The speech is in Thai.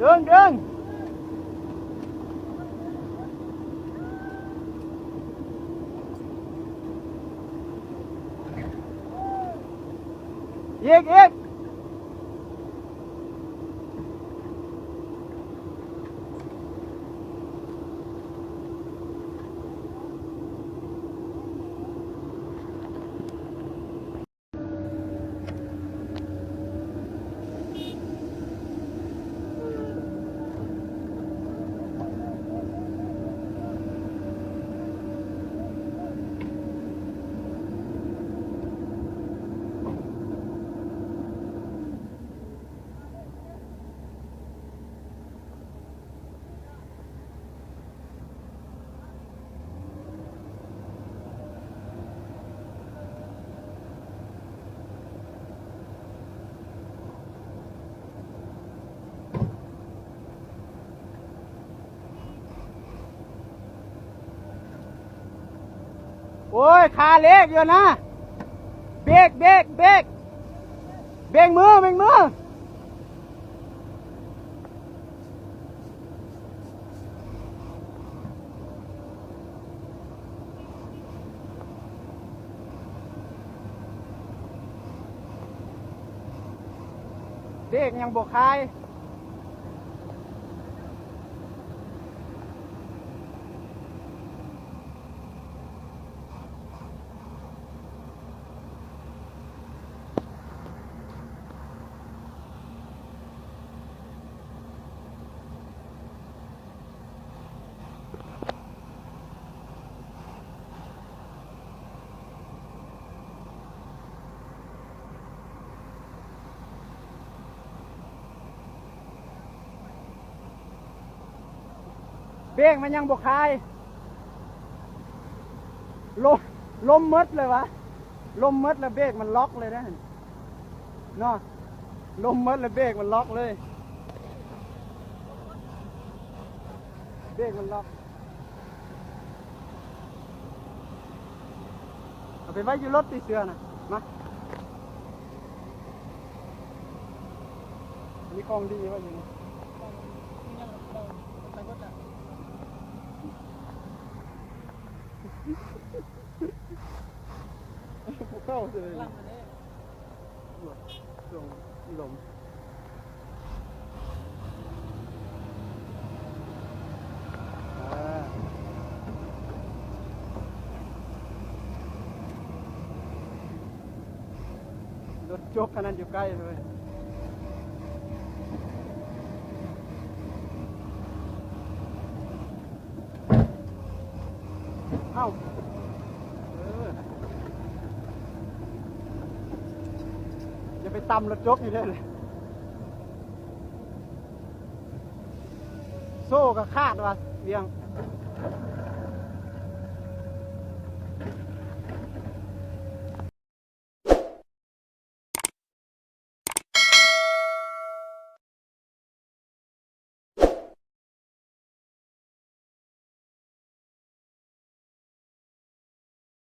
ดึงดึงอีกอีกโอ้ยขาเล็กอยู่นะเบรกเบรกเบรกเบรกมือเบรกมือเบรกยังบวกคายเบรกมันยังบกคายลมมดเลยวะลมมดแล้วเบรกมันล็อกเลยนะเนาะลมมดแล้วเบรกมันล็อกเลยเบรกมันล็อกเอาไปไว้อยู่รถตีเสือนะมามีของดีวะอยู่นี่เข้าเลยลมรถโจ๊กขนาดอยู่ใกล้เลยเอ้าอย่าไปตำรถโจ๊กอยู่ได้เลยโซ่กับคาดว่ะเบียง